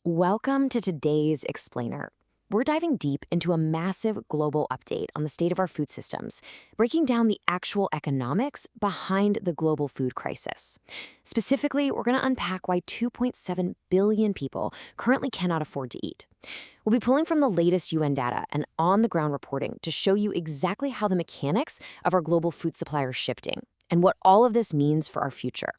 Welcome to today's Explainer. We're diving deep into a massive global update on the state of our food systems, breaking down the actual economics behind the global food crisis. Specifically, we're going to unpack why 2.7 billion people currently cannot afford to eat. We'll be pulling from the latest UN data and on-the-ground reporting to show you exactly how the mechanics of our global food supply are shifting and what all of this means for our future.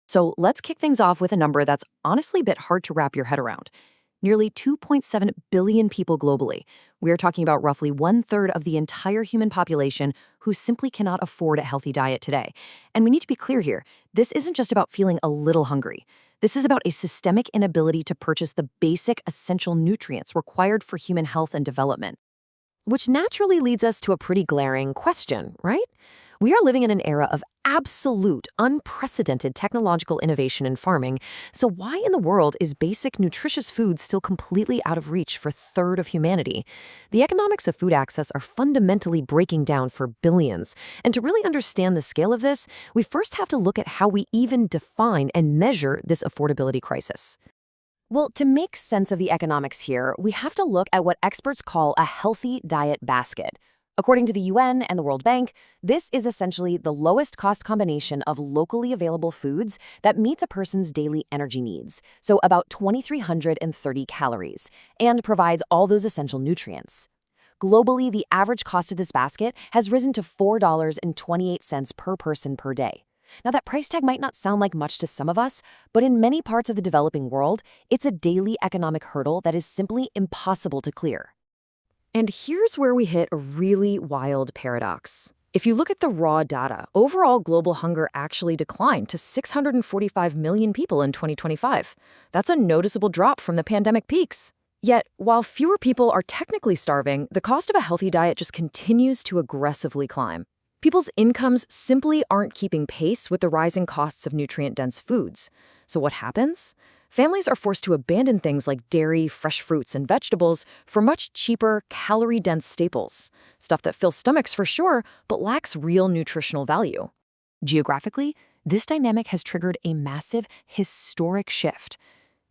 So let's kick things off with a number that's honestly a bit hard to wrap your head around. Nearly 2.7 billion people globally. We are talking about roughly one-third of the entire human population who simply cannot afford a healthy diet today. And we need to be clear here, this isn't just about feeling a little hungry. This is about a systemic inability to purchase the basic essential nutrients required for human health and development. Which naturally leads us to a pretty glaring question, right? We are living in an era of absolute, unprecedented technological innovation in farming, so why in the world is basic nutritious food still completely out of reach for a third of humanity? The economics of food access are fundamentally breaking down for billions, and to really understand the scale of this, we first have to look at how we even define and measure this affordability crisis. Well, to make sense of the economics here, we have to look at what experts call a healthy diet basket. According to the UN and the World Bank, this is essentially the lowest cost combination of locally available foods that meets a person's daily energy needs, so about 2,330 calories, and provides all those essential nutrients. Globally, the average cost of this basket has risen to $4.28 per person per day. Now, that price tag might not sound like much to some of us, but in many parts of the developing world, it's a daily economic hurdle that is simply impossible to clear. And here's where we hit a really wild paradox. If you look at the raw data, overall global hunger actually declined to 645 million people in 2025. That's a noticeable drop from the pandemic peaks. Yet, while fewer people are technically starving, the cost of a healthy diet just continues to aggressively climb. People's incomes simply aren't keeping pace with the rising costs of nutrient-dense foods. So what happens? Families are forced to abandon things like dairy, fresh fruits, and vegetables for much cheaper, calorie-dense staples. Stuff that fills stomachs for sure, but lacks real nutritional value. Geographically, this dynamic has triggered a massive, historic shift.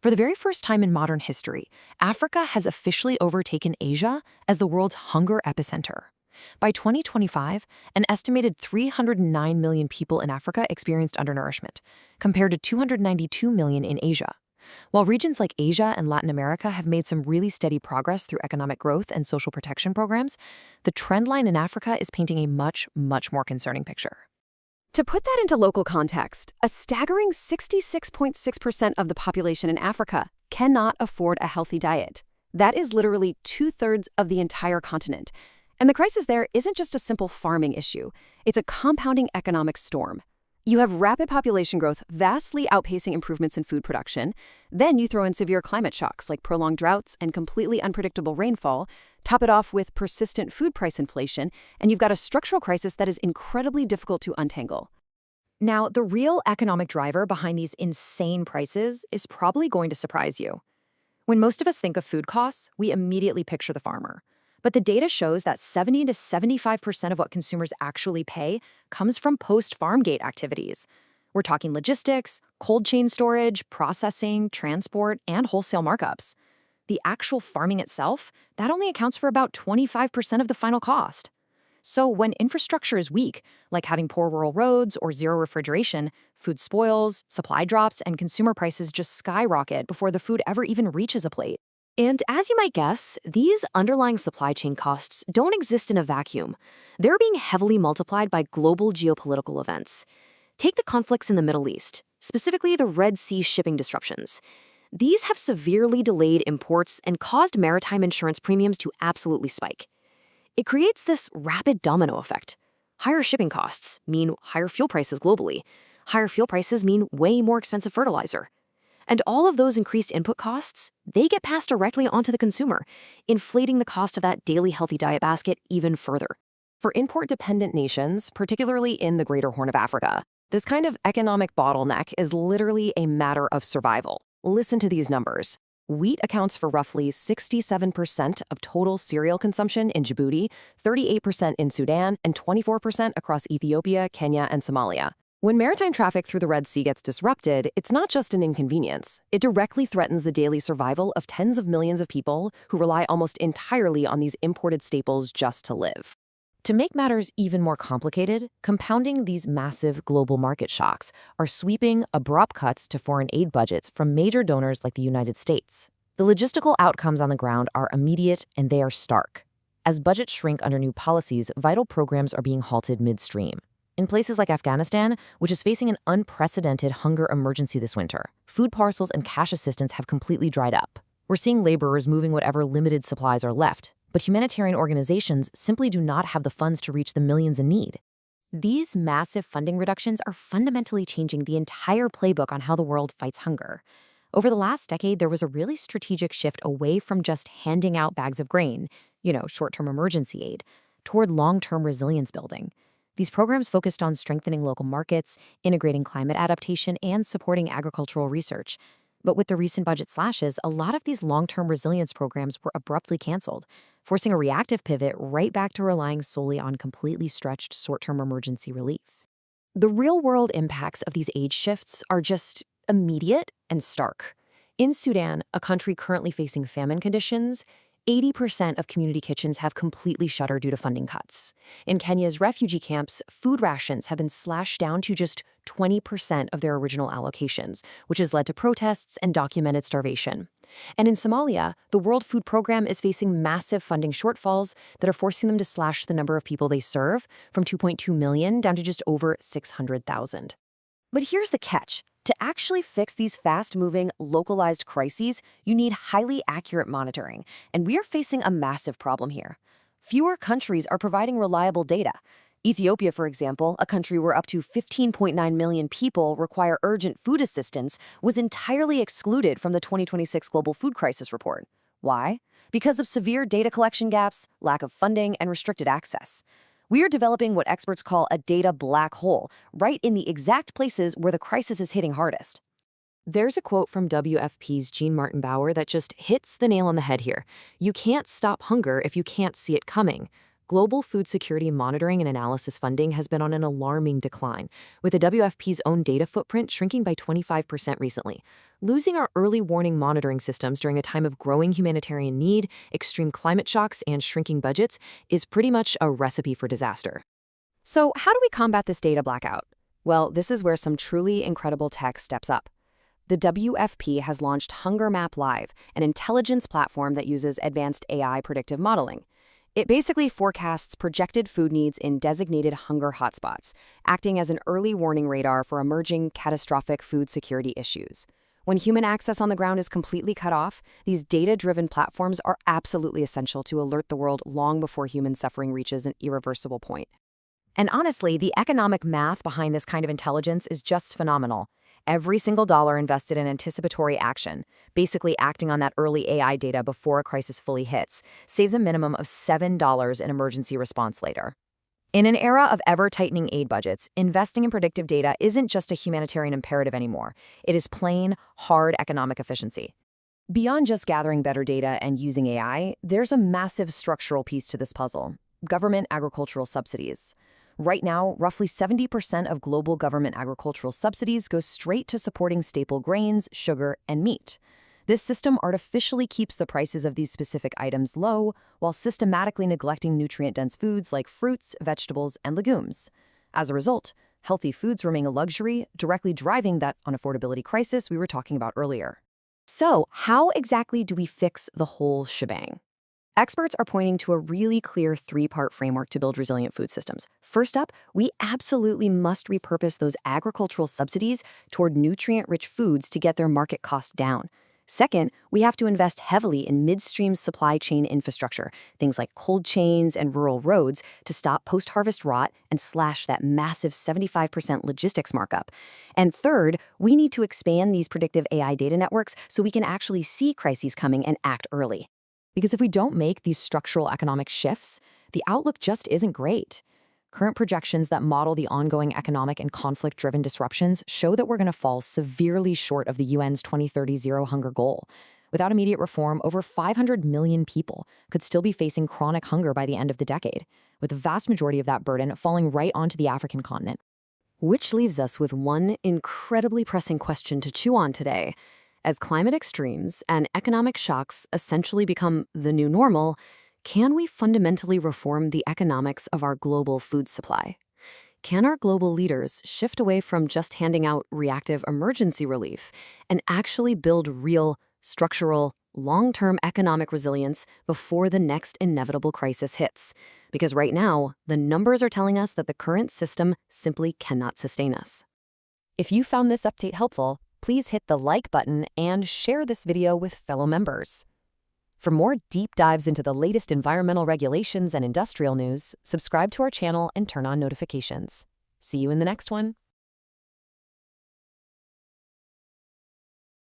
For the very first time in modern history, Africa has officially overtaken Asia as the world's hunger epicenter. By 2025, an estimated 309 million people in Africa experienced undernourishment, compared to 292 million in Asia. While regions like Asia and Latin America have made some really steady progress through economic growth and social protection programs, the trend line in Africa is painting a much more concerning picture. To put that into local context, a staggering 66.6% of the population in Africa cannot afford a healthy diet. That is literally two-thirds of the entire continent. And the crisis there isn't just a simple farming issue. It's a compounding economic storm. You have rapid population growth vastly outpacing improvements in food production. Then you throw in severe climate shocks like prolonged droughts and completely unpredictable rainfall, top it off with persistent food price inflation, and you've got a structural crisis that is incredibly difficult to untangle. Now, the real economic driver behind these insane prices is probably going to surprise you. When most of us think of food costs, we immediately picture the farmer. But the data shows that 70 to 75% of what consumers actually pay comes from post-farm gate activities. We're talking logistics, cold chain storage, processing, transport, and wholesale markups. The actual farming itself, that only accounts for about 25% of the final cost. So when infrastructure is weak, like having poor rural roads or zero refrigeration, food spoils, supply drops, and consumer prices just skyrocket before the food ever even reaches a plate. And as you might guess, these underlying supply chain costs don't exist in a vacuum. They're being heavily multiplied by global geopolitical events. Take the conflicts in the Middle East, specifically the Red Sea shipping disruptions. These have severely delayed imports and caused maritime insurance premiums to absolutely spike. It creates this rapid domino effect. Higher shipping costs mean higher fuel prices globally. Higher fuel prices mean way more expensive fertilizer. And all of those increased input costs, they get passed directly onto the consumer, inflating the cost of that daily healthy diet basket even further. For import-dependent nations, particularly in the Greater Horn of Africa, this kind of economic bottleneck is literally a matter of survival. Listen to these numbers. Wheat accounts for roughly 67% of total cereal consumption in Djibouti, 38% in Sudan, and 24% across Ethiopia, Kenya, and Somalia. When maritime traffic through the Red Sea gets disrupted, it's not just an inconvenience. It directly threatens the daily survival of tens of millions of people who rely almost entirely on these imported staples just to live. To make matters even more complicated, compounding these massive global market shocks are sweeping, abrupt cuts to foreign aid budgets from major donors like the United States. The logistical outcomes on the ground are immediate and they are stark. As budgets shrink under new policies, vital programs are being halted midstream. In places like Afghanistan, which is facing an unprecedented hunger emergency this winter, food parcels and cash assistance have completely dried up. We're seeing laborers moving whatever limited supplies are left, but humanitarian organizations simply do not have the funds to reach the millions in need. These massive funding reductions are fundamentally changing the entire playbook on how the world fights hunger. Over the last decade, there was a really strategic shift away from just handing out bags of grain, short-term emergency aid, toward long-term resilience building. These programs focused on strengthening local markets, integrating climate adaptation, and supporting agricultural research. But with the recent budget slashes, a lot of these long-term resilience programs were abruptly canceled, forcing a reactive pivot right back to relying solely on completely stretched short-term emergency relief. The real-world impacts of these aid shifts are just immediate and stark. In Sudan, a country currently facing famine conditions, 80% of community kitchens have completely shuttered due to funding cuts. In Kenya's refugee camps, food rations have been slashed down to just 20% of their original allocations, which has led to protests and documented starvation. And in Somalia, the World Food Programme is facing massive funding shortfalls that are forcing them to slash the number of people they serve from 2.2 million down to just over 600,000. But here's the catch. To actually fix these fast-moving, localized crises, you need highly accurate monitoring, and we are facing a massive problem here. Fewer countries are providing reliable data. Ethiopia, for example, a country where up to 15.9 million people require urgent food assistance, was entirely excluded from the 2026 Global Food Crisis Report. Why? Because of severe data collection gaps, lack of funding, and restricted access. We are developing what experts call a data black hole, right in the exact places where the crisis is hitting hardest. There's a quote from WFP's Jean-Martin Bauer that just hits the nail on the head here. You can't stop hunger if you can't see it coming. Global food security monitoring and analysis funding has been on an alarming decline, with the WFP's own data footprint shrinking by 25% recently. Losing our early warning monitoring systems during a time of growing humanitarian need, extreme climate shocks, and shrinking budgets is pretty much a recipe for disaster. So how do we combat this data blackout? Well, this is where some truly incredible tech steps up. The WFP has launched Hunger Map Live, an intelligence platform that uses advanced AI predictive modeling. It basically forecasts projected food needs in designated hunger hotspots, acting as an early warning radar for emerging catastrophic food security issues. When human access on the ground is completely cut off, these data-driven platforms are absolutely essential to alert the world long before human suffering reaches an irreversible point. And honestly, the economic math behind this kind of intelligence is just phenomenal. Every single dollar invested in anticipatory action, basically acting on that early AI data before a crisis fully hits, saves a minimum of $7 in emergency response later. In an era of ever-tightening aid budgets, investing in predictive data isn't just a humanitarian imperative anymore. It is plain, hard economic efficiency. Beyond just gathering better data and using AI, there's a massive structural piece to this puzzle: government agricultural subsidies. Right now, roughly 70% of global government agricultural subsidies go straight to supporting staple grains, sugar, and meat. This system artificially keeps the prices of these specific items low while systematically neglecting nutrient-dense foods like fruits, vegetables, and legumes. As a result, healthy foods remain a luxury, directly driving that unaffordability crisis we were talking about earlier. So, how exactly do we fix the whole shebang? Experts are pointing to a really clear three-part framework to build resilient food systems. First up, we absolutely must repurpose those agricultural subsidies toward nutrient-rich foods to get their market costs down. Second, we have to invest heavily in midstream supply chain infrastructure, things like cold chains and rural roads, to stop post-harvest rot and slash that massive 75% logistics markup. And third, we need to expand these predictive AI data networks so we can actually see crises coming and act early. Because if we don't make these structural economic shifts, the outlook just isn't great. Current projections that model the ongoing economic and conflict-driven disruptions show that we're going to fall severely short of the UN's 2030 zero hunger goal. Without immediate reform, over 500 million people could still be facing chronic hunger by the end of the decade, with the vast majority of that burden falling right onto the African continent. Which leaves us with one incredibly pressing question to chew on today. As climate extremes and economic shocks essentially become the new normal, can we fundamentally reform the economics of our global food supply? Can our global leaders shift away from just handing out reactive emergency relief and actually build real, structural, long-term economic resilience before the next inevitable crisis hits? Because right now, the numbers are telling us that the current system simply cannot sustain us. If you found this update helpful, please hit the like button and share this video with fellow members. For more deep dives into the latest environmental regulations and industrial news, subscribe to our channel and turn on notifications. See you in the next one.